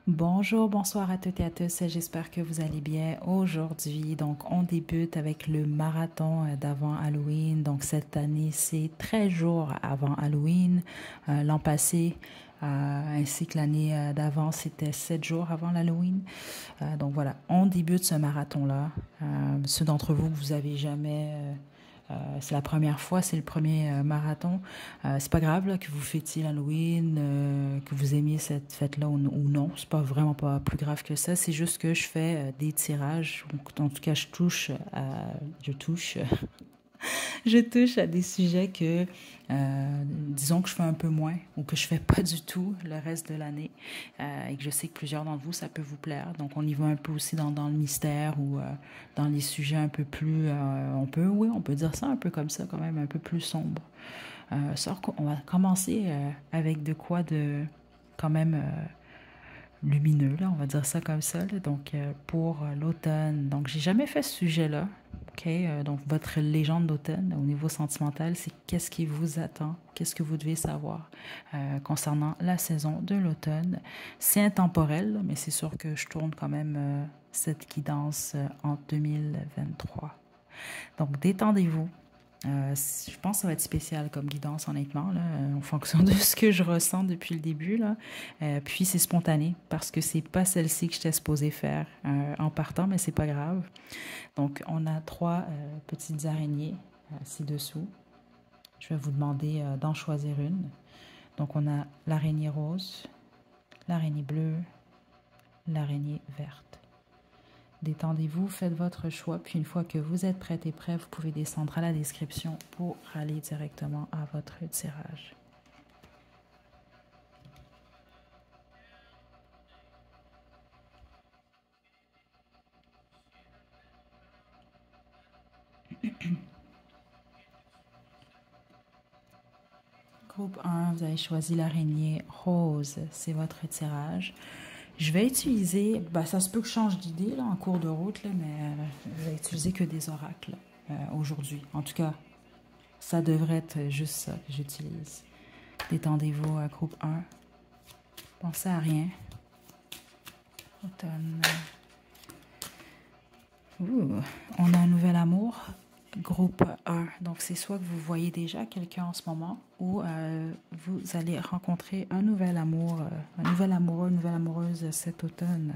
Bonjour, bonsoir à toutes et à tous. J'espère que vous allez bien aujourd'hui. Donc, on débute avec le marathon d'avant Halloween. Donc, cette année, c'est 13 jours avant Halloween. L'an passé, ainsi que l'année d'avant, c'était 7 jours avant l'Halloween. Donc, voilà, on débute ce marathon-là. Ceux d'entre vous que vous avez jamais c'est la première fois, c'est le premier marathon. C'est pas grave là, que vous fêtiez l'Halloween, que vous aimiez cette fête-là ou non. C'est pas vraiment pas plus grave que ça. C'est juste que je fais des tirages. En tout cas, je touche je touche à des sujets que, disons que je fais un peu moins ou que je fais pas du tout le reste de l'année et que je sais que plusieurs d'entre vous, ça peut vous plaire. Donc, on y va un peu aussi dans le mystère ou dans les sujets un peu plus, oui, on peut dire ça un peu comme ça quand même, un peu plus sombre. On va commencer avec de quoi de quand même lumineux, là, on va dire ça comme ça. Là. Donc, pour l'automne. Donc, j'ai jamais fait ce sujet-là. OK? Donc, votre légende d'automne au niveau sentimental, c'est qu'est-ce qui vous attend? Qu'est-ce que vous devez savoir concernant la saison de l'automne? C'est intemporel, mais c'est sûr que je tourne quand même cette guidance en 2023. Donc, détendez-vous. Je pense que ça va être spécial comme guidance, honnêtement, là, en fonction de ce que je ressens depuis le début. Là. Puis c'est spontané parce que c'est pas celle-ci que j'étais supposée faire en partant, mais c'est pas grave. Donc, on a trois petites araignées ci-dessous. Je vais vous demander d'en choisir une. Donc, on a l'araignée rose, l'araignée bleue, l'araignée verte. Détendez-vous, faites votre choix, puis une fois que vous êtes prête et prêt, vous pouvez descendre à la description pour aller directement à votre tirage. Groupe 1, vous avez choisi l'araignée rose, c'est votre tirage. Je vais utiliser, ça se peut que je change d'idée là, en cours de route, là, mais je vais utiliser que des oracles aujourd'hui. En tout cas, ça devrait être juste ça que j'utilise. Détendez-vous, groupe 1. Pensez à rien. Automne. On a un nouvel amour. Groupe 1. Donc, c'est soit que vous voyez déjà quelqu'un en ce moment ou vous allez rencontrer un nouvel amour, un nouvel amoureux, une nouvelle amoureuse cet automne.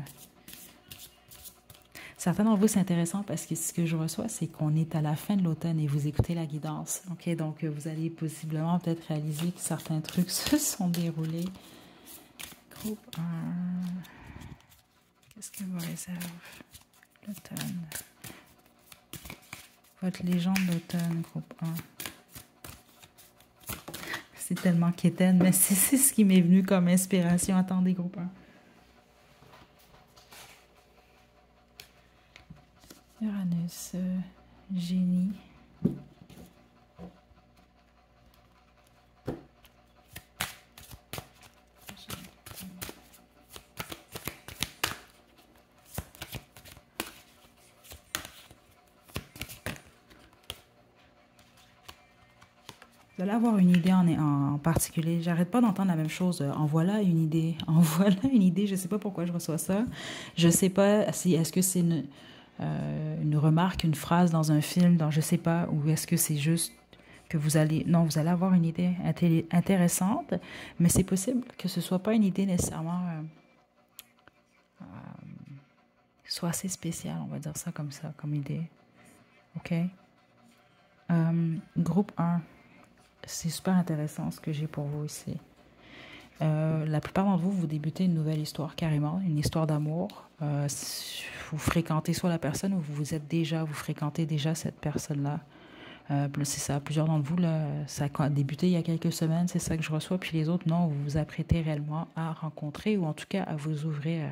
Certains d'entre vous, c'est intéressant parce que ce que je reçois, c'est qu'on est à la fin de l'automne et vous écoutez la guidance. OK, donc vous allez possiblement peut-être réaliser que certains trucs se sont déroulés. Groupe 1. Qu'est-ce que vous réserve l'automne? Votre légende d'automne, groupe 1. C'est tellement quétaine, mais c'est ce qui m'est venu comme inspiration. Attendez, groupe 1. Uranus, génie. Vous allez avoir une idée en particulier. J'arrête pas d'entendre la même chose. En voilà une idée. En voilà une idée. Je sais pas pourquoi je reçois ça. Je sais pas si est-ce que c'est une remarque, une phrase dans un film, je sais pas, ou est-ce que c'est juste que vous allez... Non, vous allez avoir une idée intéressante, mais c'est possible que ce soit pas une idée nécessairement... soit assez spéciale, on va dire ça, comme idée. OK? Groupe 1. C'est super intéressant ce que j'ai pour vous ici. La plupart d'entre vous, vous débutez une nouvelle histoire carrément, une histoire d'amour. Vous fréquentez soit la personne ou vous fréquentez déjà cette personne-là. C'est ça, plusieurs d'entre vous, là, ça a débuté il y a quelques semaines, c'est ça que je reçois, puis les autres, non, vous vous apprêtez réellement à rencontrer ou en tout cas à vous ouvrir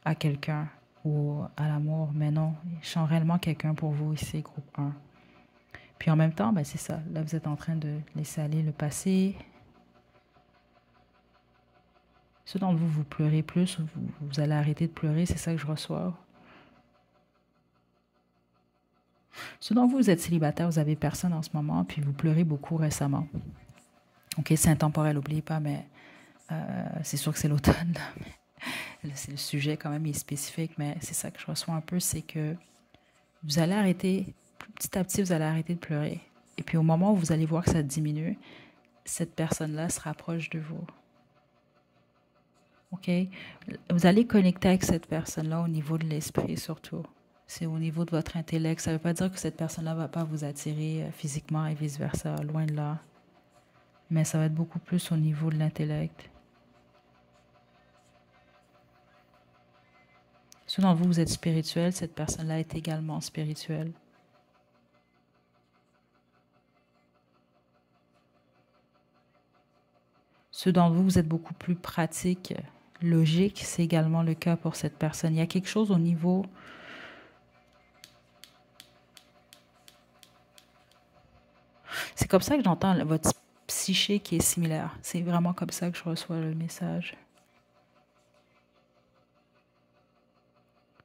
à quelqu'un ou à l'amour, mais non, je sens réellement quelqu'un pour vous ici, groupe 1. Puis en même temps, c'est ça, là vous êtes en train de laisser aller le passé. Ceux d'entre vous, vous pleurez plus, vous allez arrêter de pleurer, c'est ça que je reçois. Ceux d'entre vous, vous êtes célibataire, vous avez personne en ce moment, puis vous pleurez beaucoup récemment. OK, c'est intemporel, n'oubliez pas, mais C'est sûr que c'est l'automne, là, mais c'est le sujet quand même est spécifique, mais c'est ça que je reçois un peu, c'est que vous allez arrêter, petit à petit, vous allez arrêter de pleurer. Et puis au moment où vous allez voir que ça diminue, cette personne-là se rapproche de vous. OK? Vous allez connecter avec cette personne-là au niveau de l'esprit surtout. C'est au niveau de votre intellect. Ça ne veut pas dire que cette personne-là ne va pas vous attirer physiquement et vice-versa, loin de là. Mais ça va être beaucoup plus au niveau de l'intellect. Ceux d'entre vous, vous êtes spirituel, cette personne-là est également spirituelle. Ceux d'entre vous, vous êtes beaucoup plus pratique, logique, c'est également le cas pour cette personne. Il y a quelque chose au niveau... C'est comme ça que j'entends votre psyché qui est similaire. C'est vraiment comme ça que je reçois le message.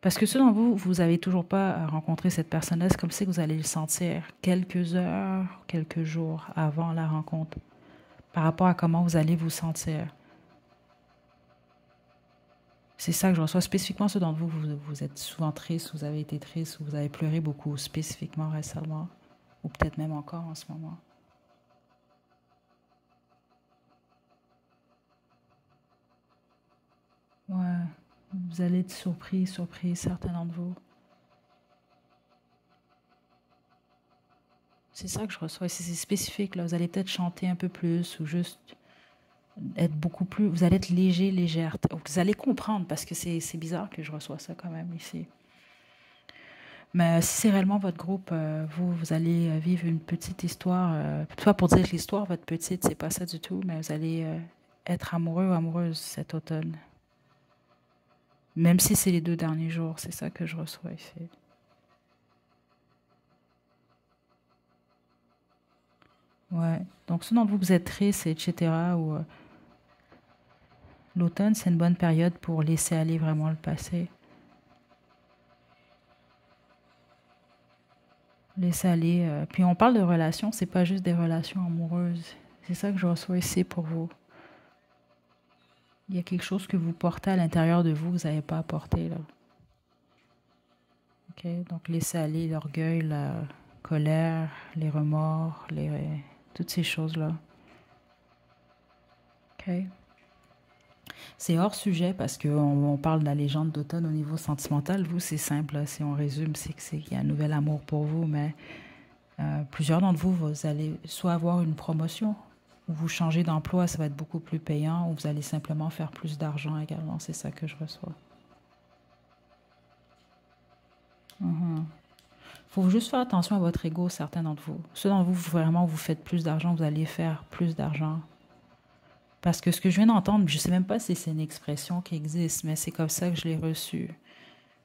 Parce que selon vous, vous n'avez toujours pas rencontré cette personne-là. C'est comme si vous allez le sentir quelques heures, quelques jours avant la rencontre, par rapport à comment vous allez vous sentir. C'est ça que je reçois spécifiquement. Ceux d'entre vous, vous êtes souvent triste, vous avez été triste, ou vous avez pleuré beaucoup spécifiquement récemment, ou peut-être même encore en ce moment. Ouais, vous allez être surpris, certains d'entre vous. C'est ça que je reçois. C'est spécifique, là. Vous allez peut-être chanter un peu plus ou juste être beaucoup plus... Vous allez être léger, légère. Vous allez comprendre parce que c'est bizarre que je reçois ça quand même ici. Mais si c'est réellement votre groupe, vous allez vivre une petite histoire. Pas pour dire que l'histoire va être petite, c'est pas ça du tout, mais vous allez être amoureux ou amoureuse cet automne. Même si c'est les 2 derniers jours, c'est ça que je reçois ici. Ouais. Donc, ceux d'entre vous, vous êtes tristes, etc., ou l'automne, c'est une bonne période pour laisser aller vraiment le passé. Laisser aller. Puis on parle de relations, c'est pas juste des relations amoureuses. C'est ça que je reçois ici pour vous. Il y a quelque chose que vous portez à l'intérieur de vous, vous n'avez pas apporté, là. OK? Donc, laissez aller l'orgueil, la colère, les remords, toutes ces choses-là. OK? C'est hors sujet parce qu'on parle de la légende d'automne au niveau sentimental. Vous, c'est simple, là. Si on résume, c'est qu'il y a un nouvel amour pour vous, mais plusieurs d'entre vous, vous allez soit avoir une promotion, ou vous changez d'emploi, ça va être beaucoup plus payant, ou vous allez simplement faire plus d'argent également. C'est ça que je reçois. Faut juste faire attention à votre ego, certains d'entre vous. Ceux d'entre vous, vraiment, vous faites plus d'argent, vous allez faire plus d'argent. Parce que ce que je viens d'entendre, je ne sais même pas si c'est une expression qui existe, mais c'est comme ça que je l'ai reçu.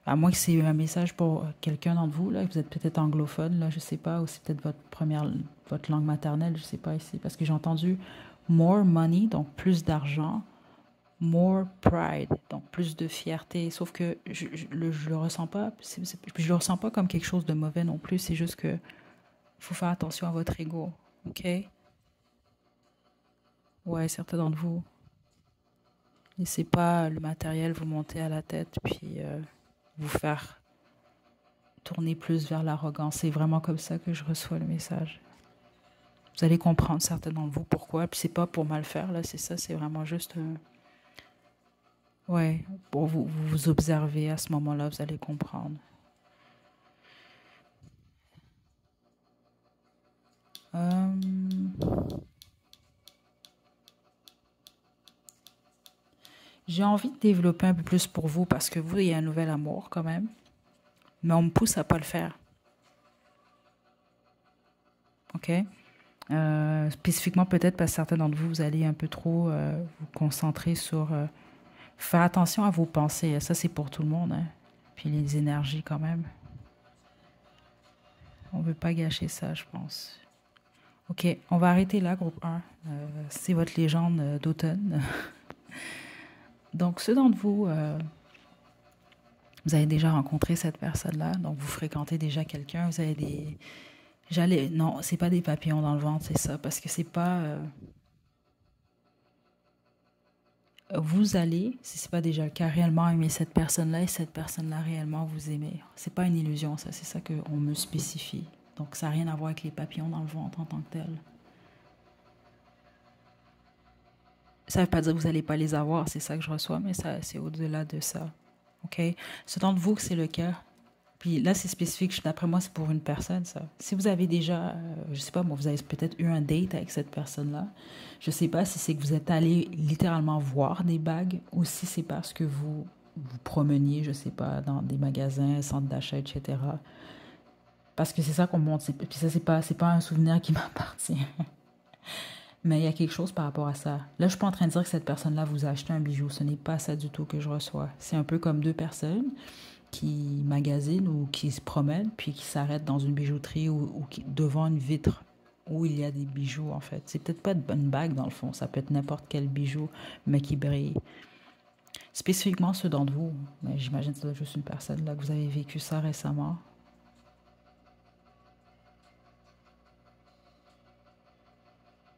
À moins que c'est un message pour quelqu'un d'entre vous, là, vous êtes peut-être anglophone, là, je ne sais pas, ou c'est peut-être votre langue maternelle, je ne sais pas ici. Parce que j'ai entendu more money, donc plus d'argent, more pride, donc plus de fierté. Sauf que je le ressens pas, je le ressens pas comme quelque chose de mauvais non plus. C'est juste que faut faire attention à votre ego, ok? Ouais, certains d'entre vous, laissez pas le matériel vous monter à la tête puis vous faire tourner plus vers l'arrogance. C'est vraiment comme ça que je reçois le message. Vous allez comprendre certains d'entre vous pourquoi. Puis c'est pas pour mal faire là, c'est ça. C'est vraiment juste ouais, pour vous observer à ce moment-là, vous allez comprendre. Euh, J'ai envie de développer un peu plus pour vous parce que vous, il y a un nouvel amour quand même. Mais on me pousse à pas le faire. OK? Spécifiquement peut-être parce que certains d'entre vous, vous allez un peu trop vous concentrer sur... faire attention à vos pensées. Ça, c'est pour tout le monde. Hein. Puis les énergies quand même. On ne veut pas gâcher ça, je pense. OK, on va arrêter là, groupe 1. C'est votre légende d'automne. Donc, ceux d'entre vous, vous avez déjà rencontré cette personne-là. Donc, vous fréquentez déjà quelqu'un. Vous avez des... Non, c'est pas des papillons dans le ventre, c'est ça. Parce que c'est pas... Vous allez, si ce n'est pas déjà le cas, réellement aimer cette personne-là et cette personne-là réellement vous aimer. C'est pas une illusion, ça, c'est ça qu'on me spécifie. Donc, ça n'a rien à voir avec les papillons dans le ventre en tant que tel. Ça ne veut pas dire que vous n'allez pas les avoir, c'est ça que je reçois, mais ça, c'est au-delà de ça. OK? C'est d'entre vous que c'est le cas. Puis là, c'est spécifique. D'après moi, c'est pour une personne, ça. Si vous avez déjà, je sais pas, moi, vous avez peut-être eu un date avec cette personne-là. Je sais pas si c'est que vous êtes allé littéralement voir des bagues ou si c'est parce que vous promeniez, je sais pas, dans des magasins, centres d'achat, etc. Parce que c'est ça qu'on montre. Puis ça, c'est pas un souvenir qui m'appartient. Mais il y a quelque chose par rapport à ça. Là, je suis pas en train de dire que cette personne-là vous a acheté un bijou. Ce n'est pas ça du tout que je reçois. C'est un peu comme deux personnes qui magasinent ou qui se promènent, puis qui s'arrêtent dans une bijouterie devant une vitre où il y a des bijoux, en fait. C'est peut-être pas une bague, dans le fond. Ça peut être n'importe quel bijou, mais qui brille. Spécifiquement ceux d'entre vous. Mais j'imagine que c'est juste une personne là que vous avez vécu ça récemment.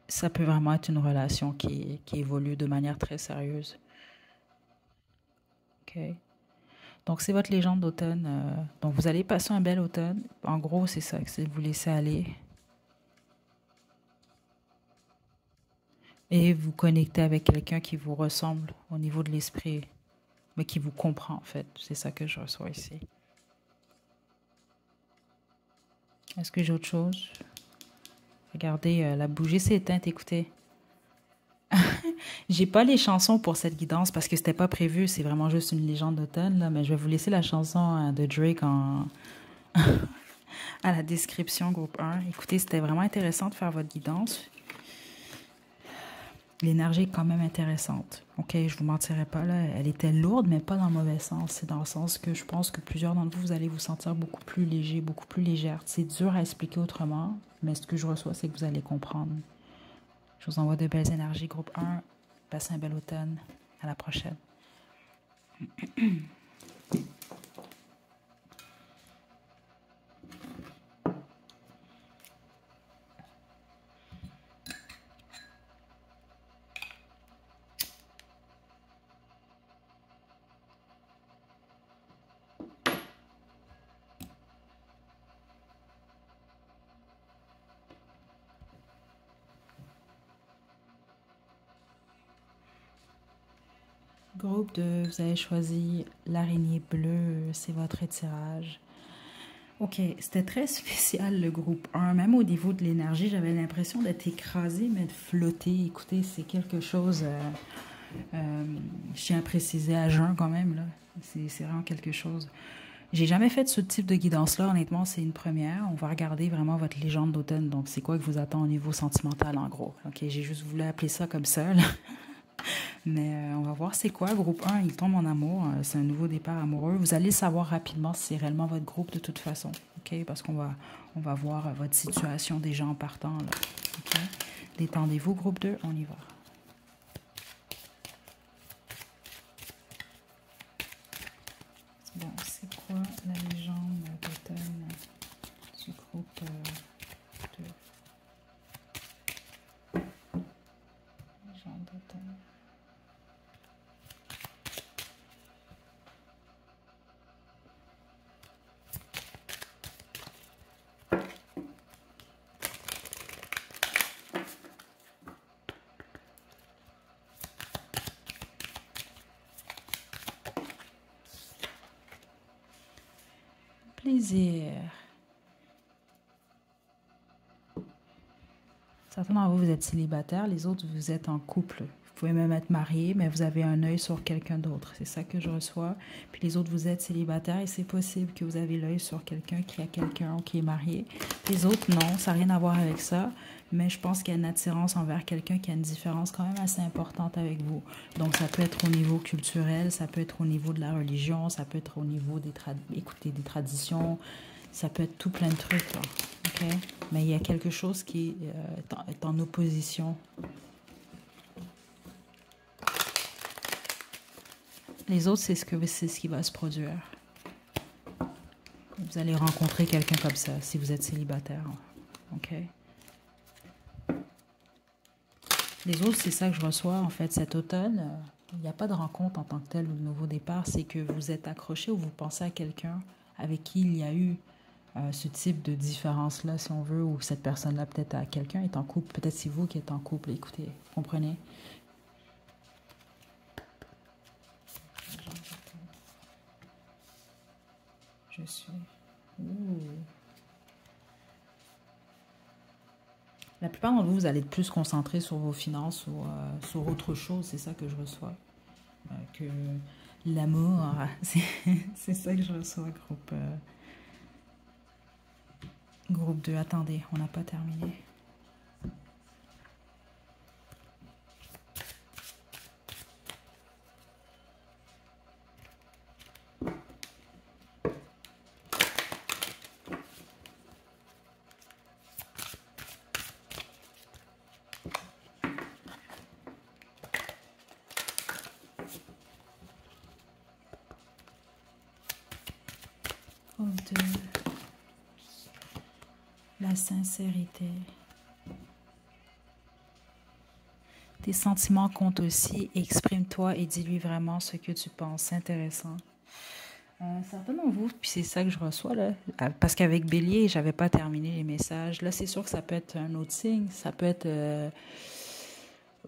Ça peut vraiment être une relation qui évolue de manière très sérieuse. OK? Donc, c'est votre légende d'automne. Donc, vous allez passer un bel automne. En gros, c'est ça, c'est vous laisser aller et vous connecter avec quelqu'un qui vous ressemble au niveau de l'esprit, mais qui vous comprend, en fait. C'est ça que je reçois ici. Est-ce que j'ai autre chose? Regardez, la bougie s'est éteinte, écoutez. J'ai pas les chansons pour cette guidance parce que c'était pas prévu, c'est vraiment juste une légende d'automne, là, mais je vais vous laisser la chanson de Drake à la description, groupe 1. Écoutez, c'était vraiment intéressant de faire votre guidance. L'énergie est quand même intéressante. OK, je vous mentirai pas, là. Elle était lourde, mais pas dans le mauvais sens. C'est dans le sens que je pense que plusieurs d'entre vous, vous allez vous sentir beaucoup plus léger, beaucoup plus légère. C'est dur à expliquer autrement, mais ce que je reçois, c'est que vous allez comprendre. Je vous envoie de belles énergies, groupe 1. Passez un bel automne. À la prochaine. Groupe 2, vous avez choisi l'araignée bleue, c'est votre étirage. Ok, c'était très spécial le groupe 1. Même au niveau de l'énergie, j'avais l'impression d'être écrasée, mais de flotter. Écoutez, c'est quelque chose, je tiens à préciser à jeun quand même, là. C'est vraiment quelque chose. J'ai jamais fait ce type de guidance-là, honnêtement, c'est une première. On va regarder vraiment votre légende d'automne. Donc, c'est quoi que vous attend au niveau sentimental, en gros. Ok, j'ai juste voulu appeler ça comme ça, là. Mais on va voir c'est quoi. Groupe 1, il tombe en amour. C'est un nouveau départ amoureux. Vous allez savoir rapidement si c'est réellement votre groupe de toute façon. OK? Parce on va voir votre situation déjà en partant. Là. OK? Détendez-vous, groupe 2. On y va. Bon, c'est quoi la légende d'automne du groupe 2? Légende d'automne. Plaisir. Certains d'entre vous, vous êtes célibataire, les autres, vous êtes en couple. Vous pouvez même être marié, mais vous avez un œil sur quelqu'un d'autre. C'est ça que je reçois. Puis les autres, vous êtes célibataire et c'est possible que vous avez l'œil sur quelqu'un qui a quelqu'un qui est marié. Les autres, non, ça n'a rien à voir avec ça. Mais je pense qu'il y a une attirance envers quelqu'un qui a une différence quand même assez importante avec vous. Donc, ça peut être au niveau culturel, ça peut être au niveau de la religion, ça peut être au niveau des traditions, ça peut être tout plein de trucs, là. OK? Mais il y a quelque chose qui est en opposition. Les autres, c'est ce qui va se produire. Vous allez rencontrer quelqu'un comme ça si vous êtes célibataire. OK? Les autres, c'est ça que je reçois en fait cet automne. Il n'y a pas de rencontre en tant que telle ou de nouveau départ, c'est que vous êtes accroché ou vous pensez à quelqu'un avec qui il y a eu ce type de différence-là, si on veut, ou cette personne-là, peut-être à quelqu'un est en couple, peut-être c'est vous qui êtes en couple, écoutez, vous comprenez? Je suis. Ouh. La plupart d'entre vous, vous allez être plus concentré sur vos finances ou sur autre chose, c'est ça que je reçois. Que l'amour, c'est ça que je reçois, groupe 2. Attendez, on n'a pas terminé. Groupe 2. La sincérité. Tes sentiments comptent aussi. Exprime-toi et dis-lui vraiment ce que tu penses. C'est intéressant. Certains d'entre vous, puis c'est ça que je reçois là, parce qu'avec Bélier, j'avais pas terminé les messages. Là, c'est sûr que ça peut être un autre signe, ça peut être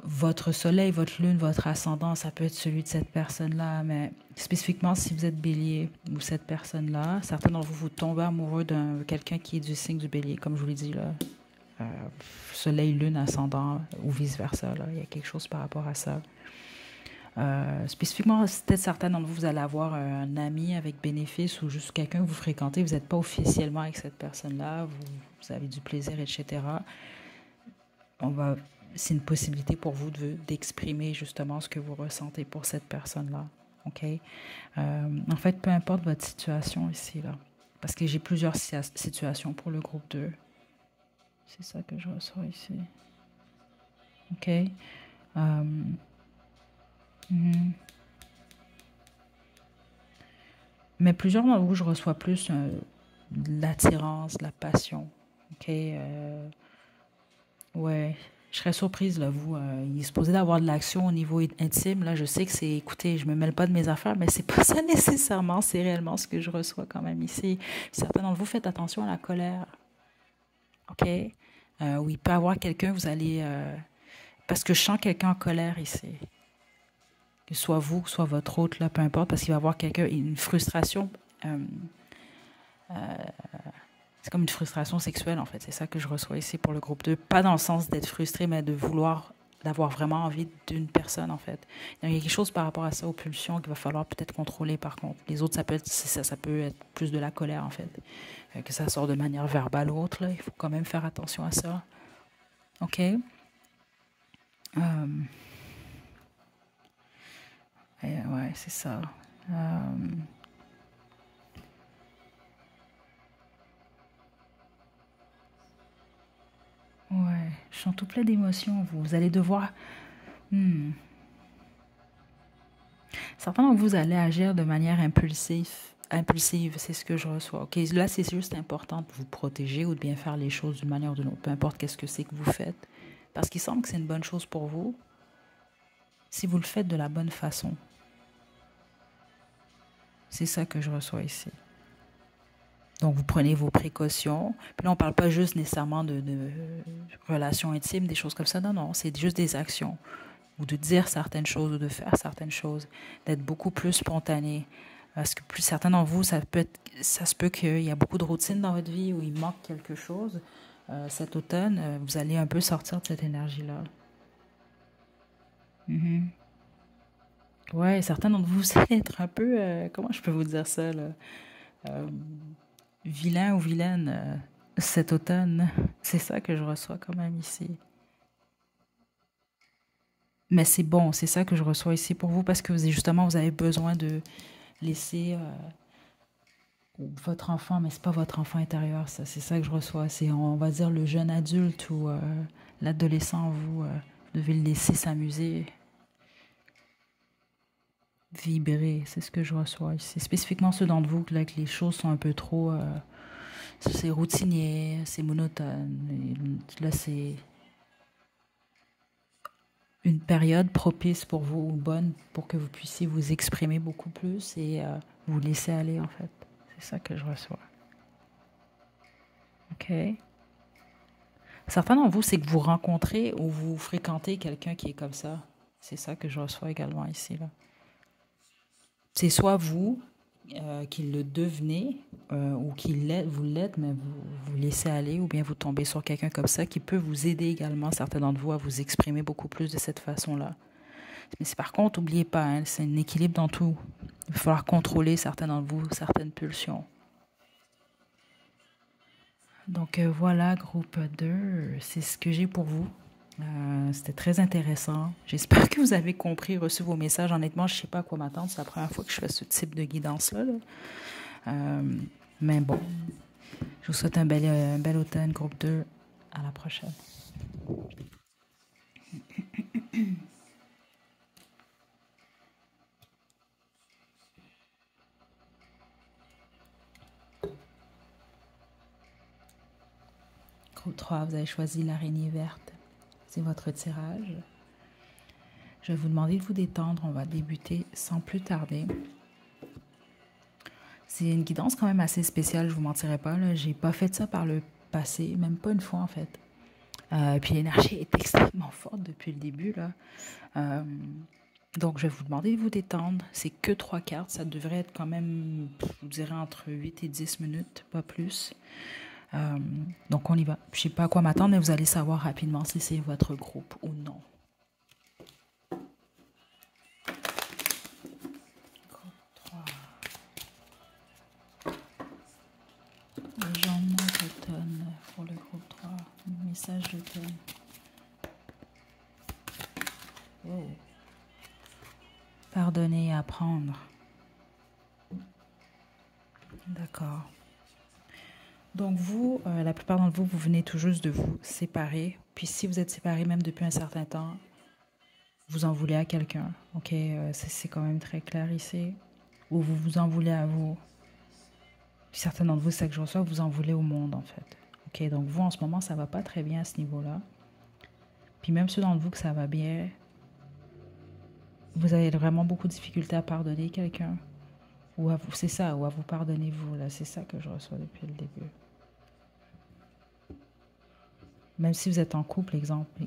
votre soleil, votre lune, votre ascendant, ça peut être celui de cette personne-là, mais spécifiquement si vous êtes Bélier ou cette personne-là, certains d'entre vous, vous tombez amoureux d'un quelqu'un qui est du signe du Bélier, comme je vous l'ai dit là. Euh, soleil, lune, ascendant ou vice-versa. Là. Il y a quelque chose par rapport à ça. Spécifiquement, peut-être certains d'entre vous, vous allez avoir un ami avec bénéfice ou juste quelqu'un que vous fréquentez, vous n'êtes pas officiellement avec cette personne-là, vous avez du plaisir, etc. C'est une possibilité pour vous d'exprimer justement ce que vous ressentez pour cette personne-là. OK? En fait, peu importe votre situation ici, là, parce que j'ai plusieurs situations pour le groupe 2. C'est ça que je reçois ici. OK? Mais plusieurs d'entre vous, je reçois plus de l'attirance, de la passion. OK? Ouais. Je serais surprise, là, vous. Il est supposé d'avoir de l'action au niveau intime. Là, je sais que c'est, écoutez, je me mêle pas de mes affaires, mais c'est pas ça nécessairement. C'est réellement ce que je reçois quand même ici. Certains d'entre vous, faites attention à la colère. OK? Oui, il peut y avoir quelqu'un, vous allez... parce que je sens quelqu'un en colère ici. Que ce soit vous, que ce soit votre hôte, là, peu importe, parce qu'il va y avoir quelqu'un, une frustration. C'est comme une frustration sexuelle, en fait. C'est ça que je reçois ici pour le groupe 2. Pas dans le sens d'être frustré, mais de vouloir, d'avoir vraiment envie d'une personne, en fait. Il y a quelque chose par rapport à ça, aux pulsions, qu'il va falloir peut-être contrôler, par contre. Les autres, ça peut être plus de la colère, en fait. Que ça sort de manière verbale ou autre, là. Il faut quand même faire attention à ça. OK? Ouais, c'est ça. Ouais, je sens tout plein d'émotions, vous allez devoir... Certains d'entre vous allez agir de manière impulsive, c'est ce que je reçois. OK, là, c'est juste important de vous protéger ou de bien faire les choses d'une manière ou d'une autre, peu importe qu'est-ce que c'est que vous faites. Parce qu'il semble que c'est une bonne chose pour vous si vous le faites de la bonne façon. C'est ça que je reçois ici. Donc, vous prenez vos précautions. Puis là, on ne parle pas juste nécessairement de relations intimes, des choses comme ça. Non, non, c'est juste des actions. Ou de dire certaines choses ou de faire certaines choses. D'être beaucoup plus spontané. Parce que plus certains d'entre vous, ça se peut qu'il y a beaucoup de routine dans votre vie où il manque quelque chose. Cet automne, vous allez un peu sortir de cette énergie-là. Ouais, certains d'entre vous, vous allez être un peu... comment je peux vous dire ça, là? Vilain ou vilaine cet automne. C'est ça que je reçois quand même ici. Mais c'est bon, c'est ça que je reçois ici pour vous parce que justement, vous avez besoin de laisser votre enfant, mais c'est pas votre enfant intérieur, ça. C'est ça que je reçois. C'est, on va dire, le jeune adulte ou l'adolescent, vous devez le laisser s'amuser, vibrer. C'est ce que je reçois ici. Spécifiquement ceux d'entre vous là, que les choses sont un peu trop... c'est routinier, c'est monotone. Et là, c'est... une période propice pour vous, ou bonne, pour que vous puissiez vous exprimer beaucoup plus et vous laisser aller, en fait. C'est ça que je reçois. OK? Certains d'entre vous, c'est que vous rencontrez ou vous fréquentez quelqu'un qui est comme ça. C'est ça que je reçois également ici, là. C'est soit vous qui le devenez ou qui l'êtes, vous l'êtes, mais vous laissez aller, ou bien vous tombez sur quelqu'un comme ça qui peut vous aider également, certains d'entre vous, à vous exprimer beaucoup plus de cette façon-là. Mais par contre, n'oubliez pas, hein, c'est un équilibre dans tout. Il va falloir contrôler certains d'entre vous, certaines pulsions. Donc voilà, groupe 2, c'est ce que j'ai pour vous. C'était très intéressant. J'espère que vous avez compris, reçu vos messages. Honnêtement, je ne sais pas à quoi m'attendre. C'est la première fois que je fais ce type de guidance-là, là. Mais bon, je vous souhaite un bel automne, groupe 2. À la prochaine. Groupe 3, vous avez choisi l'araignée verte. C'est votre tirage. Je vais vous demander de vous détendre. On va débuter sans plus tarder. C'est une guidance quand même assez spéciale, je ne vous mentirai pas. Je n'ai pas fait ça par le passé, même pas une fois en fait. Puis l'énergie est extrêmement forte depuis le début, là. Donc, je vais vous demander de vous détendre. C'est que 3 cartes. Ça devrait être quand même, je vous dirais, entre 8 et 10 minutes, pas plus. Donc, on y va. Je ne sais pas à quoi m'attendre, mais vous allez savoir rapidement si c'est votre groupe ou non. Groupe 3. Légèrement d'automne pour le groupe 3. Message d'automne. Oh. Pardonner et apprendre. D'accord. Donc vous, la plupart d'entre vous, vous venez tout juste de vous séparer. Puis si vous êtes séparés même depuis un certain temps, vous en voulez à quelqu'un. OK, c'est quand même très clair ici. Ou vous vous en voulez à vous. Puis certains d'entre vous, c'est ça que je reçois, vous en voulez au monde en fait. OK, donc vous en ce moment, ça va pas très bien à ce niveau-là. Puis même ceux d'entre vous que ça va bien, vous avez vraiment beaucoup de difficultés à pardonner quelqu'un. Ou à vous, c'est ça, ou à vous pardonner vous, là. C'est ça que je reçois depuis le début. Même si vous êtes en couple, exemple, vous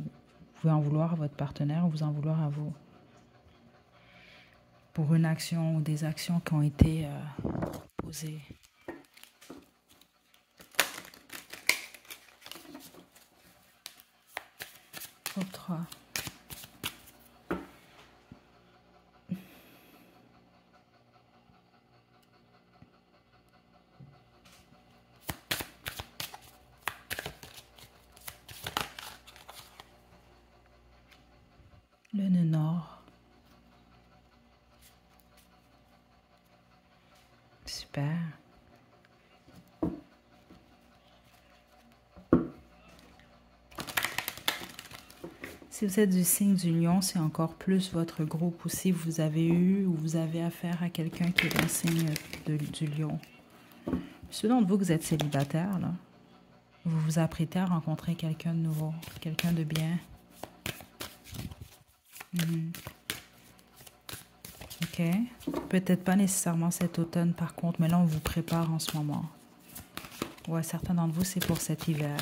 pouvez en vouloir à votre partenaire ou vous en vouloir à vous. Pour une action ou des actions qui ont été posées. Groupe 3. Le nœud nord. Super. Si vous êtes du signe du lion, c'est encore plus votre groupe. Ou si vous avez eu ou vous avez affaire à quelqu'un qui est d'un signe du lion. Ceux d'entre vous que vous êtes célibataire, là, vous vous apprêtez à rencontrer quelqu'un de nouveau, quelqu'un de bien. OK. Peut-être pas nécessairement cet automne, par contre, mais là, on vous prépare en ce moment. Ouais, certains d'entre vous, c'est pour cet hiver.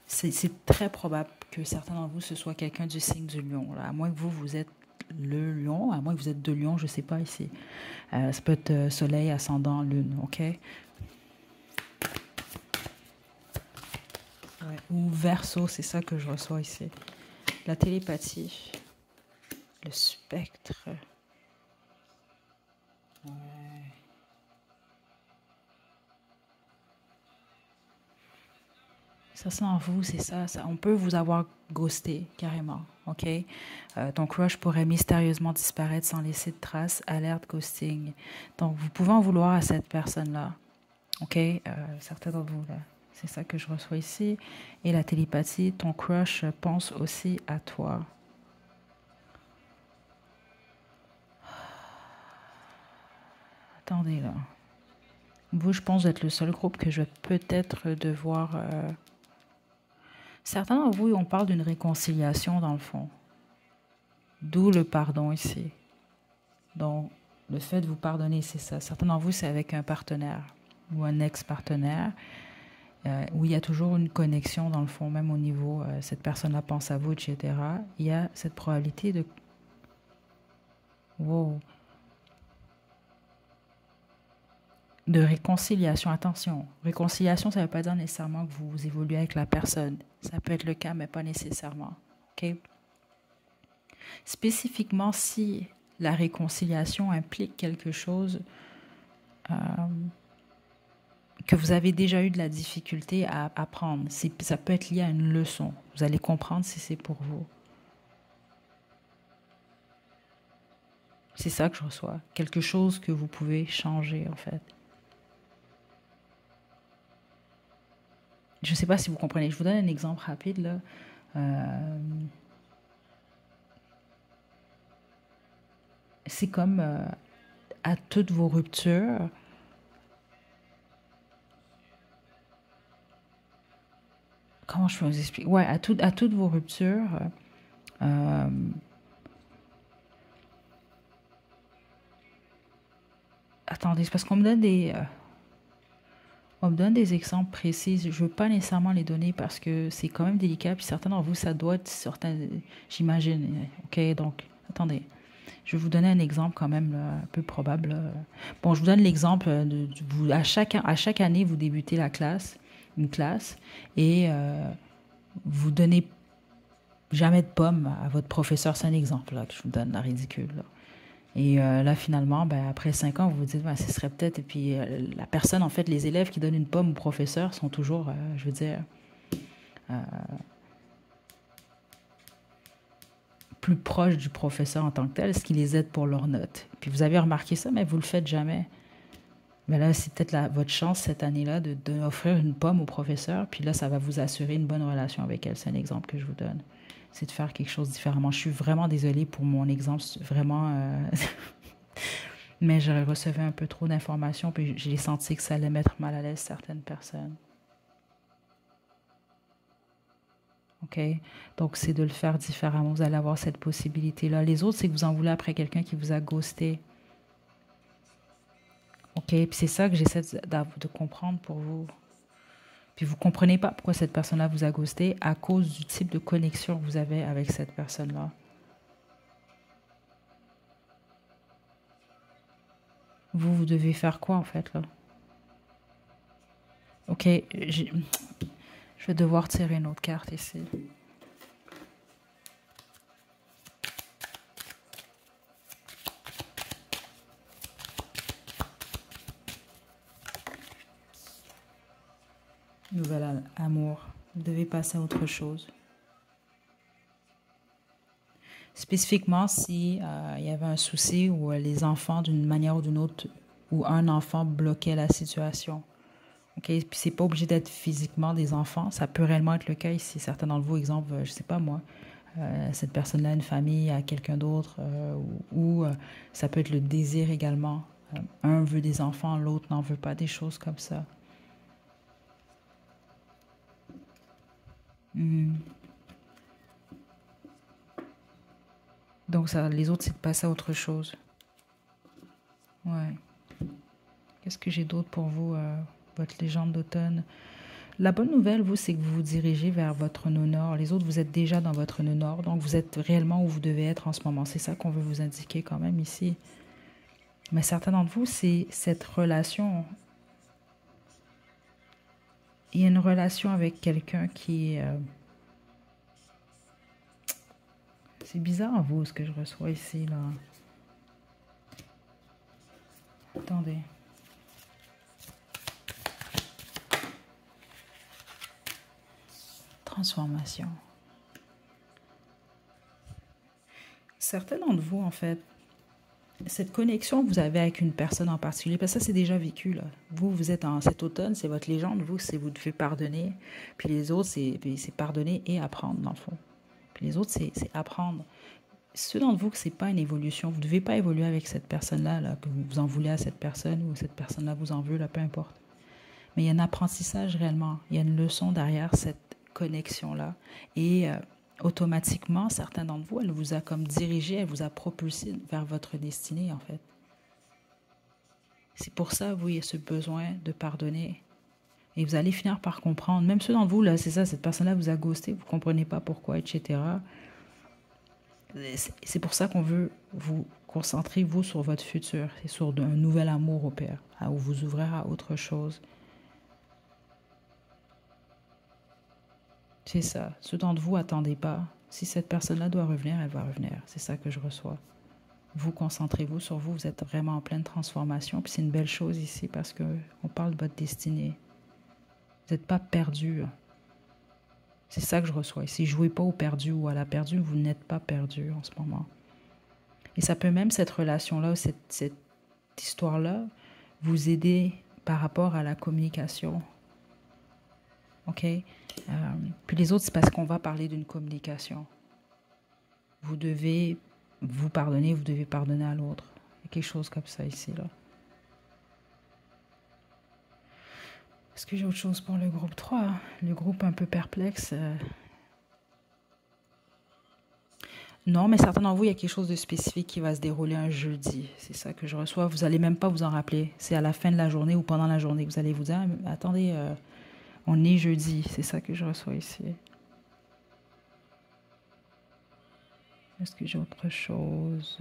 C'est très probable que certains d'entre vous, ce soit quelqu'un du signe du lion. Là. À moins que vous êtes le lion, à moins que vous êtes de lion, je ne sais pas ici. Ça peut être soleil, ascendant, lune, OK? Ouais. Ou verso, c'est ça que je reçois ici. La télépathie. Le spectre. Ouais. Ça, c'est en vous, c'est ça, ça. On peut vous avoir ghosté, carrément, OK? Ton crush pourrait mystérieusement disparaître sans laisser de traces. Alerte ghosting. Donc, vous pouvez en vouloir à cette personne-là, OK? Certains d'entre vous, là. C'est ça que je reçois ici. Et la télépathie, ton crush pense aussi à toi. Attendez, là. Vous, je pense être le seul groupe que je vais peut-être devoir... Certains d'entre vous, on parle d'une réconciliation dans le fond. D'où le pardon ici. Donc, le fait de vous pardonner, c'est ça. Certains d'entre vous, c'est avec un partenaire ou un ex-partenaire où il y a toujours une connexion dans le fond, même au niveau, cette personne-là pense à vous, etc. Il y a cette probabilité de... Wow. De réconciliation. Attention, réconciliation, ça ne veut pas dire nécessairement que vous évoluez avec la personne. Ça peut être le cas, mais pas nécessairement. OK? Spécifiquement, si la réconciliation implique quelque chose que vous avez déjà eu de la difficulté à apprendre, ça peut être lié à une leçon. Vous allez comprendre si c'est pour vous. C'est ça que je reçois. Quelque chose que vous pouvez changer, en fait. Je ne sais pas si vous comprenez. Je vous donne un exemple rapide, là. C'est comme à toutes vos ruptures, comment je peux vous expliquer? Ouais, à toutes vos ruptures, attendez, c'est parce qu'on me donne on me donne des exemples précis. Je ne veux pas nécessairement les donner parce que c'est quand même délicat. Puis certains d'entre vous, ça doit être certain, j'imagine. OK, donc, attendez. Je vais vous donner un exemple quand même là, un peu probable. Bon, je vous donne l'exemple à chaque année, vous débutez une classe, et vous donnez jamais de pommes à votre professeur. C'est un exemple là, que je vous donne, la ridicule. Là. Et là, finalement, ben, après 5 ans, vous vous dites, ben, ce serait peut-être... Et puis, la personne, en fait, les élèves qui donnent une pomme au professeur sont toujours, je veux dire, plus proches du professeur en tant que tel, ce qui les aide pour leurs notes. Puis, vous avez remarqué ça, mais vous le faites jamais. Mais là, c'est peut-être votre chance cette année-là d'offrir une pomme au professeur. Puis là, ça va vous assurer une bonne relation avec elle. C'est un exemple que je vous donne. C'est de faire quelque chose différemment. Je suis vraiment désolée pour mon exemple. Vraiment... mais je recevais un peu trop d'informations, puis j'ai senti que ça allait mettre mal à l'aise certaines personnes. OK? Donc, c'est de le faire différemment. Vous allez avoir cette possibilité-là. Les autres, c'est que vous en voulez après quelqu'un qui vous a ghosté. OK? Puis c'est ça que j'essaie de comprendre pour vous. Puis vous ne comprenez pas pourquoi cette personne-là vous a ghosté à cause du type de connexion que vous avez avec cette personne-là. Vous devez faire quoi, en fait, là? OK, je vais devoir tirer une autre carte ici. Nouvel amour. Vous devez passer à autre chose. Spécifiquement, si il y avait un souci où les enfants, d'une manière ou d'une autre, ou un enfant bloquait la situation. OK? Puis c'est pas obligé d'être physiquement des enfants. Ça peut réellement être le cas ici. Certains d'entre vous, exemple, je sais pas moi, cette personne-là a une famille, a quelqu'un d'autre, ou ça peut être le désir également. Un veut des enfants, l'autre n'en veut pas, des choses comme ça. Donc ça, les autres, c'est de passer à autre chose. Ouais. Qu'est-ce que j'ai d'autre pour vous, votre légende d'automne? La bonne nouvelle, vous, c'est que vous vous dirigez vers votre nœud nord. Les autres, vous êtes déjà dans votre nœud nord, donc vous êtes réellement où vous devez être en ce moment. C'est ça qu'on veut vous indiquer quand même ici. Mais certains d'entre vous, c'est cette relation. Il y a une relation avec quelqu'un qui est... c'est bizarre, vous, ce que je reçois ici, là. Attendez. Transformation. Certains d'entre vous, en fait, cette connexion que vous avez avec une personne en particulier, parce que ça, c'est déjà vécu, là. Vous êtes en cet automne, c'est votre légende, vous, c'est vous devez pardonner. Puis les autres, c'est pardonner et apprendre, dans le fond. Puis les autres, c'est apprendre. Ceux d'entre vous que c'est pas une évolution, vous ne devez pas évoluer avec cette personne-là, là, que vous en voulez à cette personne ou cette personne-là vous en veut, là, peu importe. Mais il y a un apprentissage réellement. Il y a une leçon derrière cette connexion-là. Et automatiquement, certains d'entre vous, elle vous a comme dirigé, elle vous a propulsé vers votre destinée, en fait. C'est pour ça, vous, il y a ce besoin de pardonner. Et vous allez finir par comprendre. Même ceux d'entre vous, là, c'est ça, cette personne-là vous a ghosté, vous ne comprenez pas pourquoi, etc. C'est pour ça qu'on veut vous concentrer, vous, sur votre futur et sur un nouvel amour au Père, où vous ouvrir à autre chose. C'est ça. Ceux d'entre vous, attendez pas. Si cette personne-là doit revenir, elle va revenir. C'est ça que je reçois. Vous concentrez-vous sur vous. Vous êtes vraiment en pleine transformation. Puis c'est une belle chose ici parce qu'on parle de votre destinée. Vous n'êtes pas perdu. C'est ça que je reçois ici. Jouez pas au perdu ou à la perdue. Vous n'êtes pas perdu en ce moment. Et ça peut même, cette relation-là, cette histoire-là, vous aider par rapport à la communication. OK? Puis les autres, c'est parce qu'on va parler d'une communication. Vous devez vous pardonner, vous devez pardonner à l'autre. Il y a quelque chose comme ça ici, là. Est-ce que j'ai autre chose pour le groupe 3? Le groupe un peu perplexe. Non, mais certains d'entre vous, il y a quelque chose de spécifique qui va se dérouler un jeudi. C'est ça que je reçois. Vous n'allez même pas vous en rappeler. C'est à la fin de la journée ou pendant la journée que vous allez vous dire, ah, attendez, on est jeudi. C'est ça que je reçois ici. Est-ce que j'ai autre chose?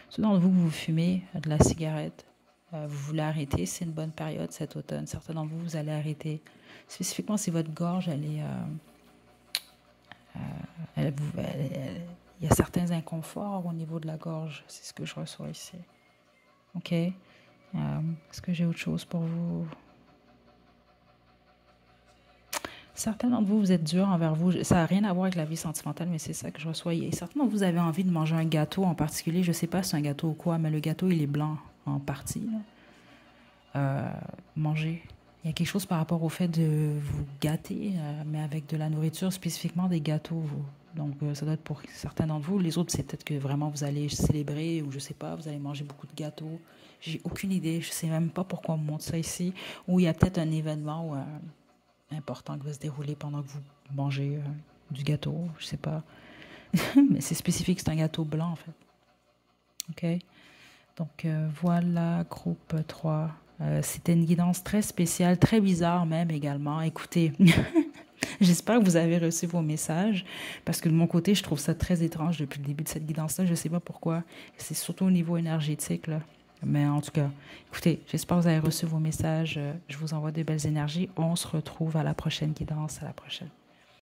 Ceux d'entre vous, vous fumez de la cigarette, vous voulez arrêter, c'est une bonne période cet automne. Certains d'entre vous, vous allez arrêter. Spécifiquement, si votre gorge, il y a certains inconforts au niveau de la gorge. C'est ce que je reçois ici. OK? Est-ce que j'ai autre chose pour vous? Certains d'entre vous, vous êtes durs envers vous. Ça n'a rien à voir avec la vie sentimentale, mais c'est ça que je reçois. Et certains d'entre vous, vous avez envie de manger un gâteau en particulier. Je ne sais pas si c'est un gâteau ou quoi, mais le gâteau, il est blanc en partie. Manger. Il y a quelque chose par rapport au fait de vous gâter, mais avec de la nourriture, spécifiquement des gâteaux. Donc, ça doit être pour certains d'entre vous. Les autres, c'est peut-être que vraiment vous allez célébrer ou je ne sais pas, vous allez manger beaucoup de gâteaux. J'ai aucune idée. Je ne sais même pas pourquoi on me montre ça ici. Ou il y a peut-être un événement ou important qui va se dérouler pendant que vous mangez du gâteau, je sais pas. Mais c'est spécifique, c'est un gâteau blanc en fait. OK? Donc voilà, groupe 3. C'était une guidance très spéciale, très bizarre même également. Écoutez, j'espère que vous avez reçu vos messages parce que de mon côté, je trouve ça très étrange depuis le début de cette guidance-là. Je ne sais pas pourquoi. C'est surtout au niveau énergétique, là. Mais en tout cas, écoutez, j'espère que vous avez reçu vos messages. Je vous envoie de belles énergies. On se retrouve à la prochaine guidance. À la prochaine.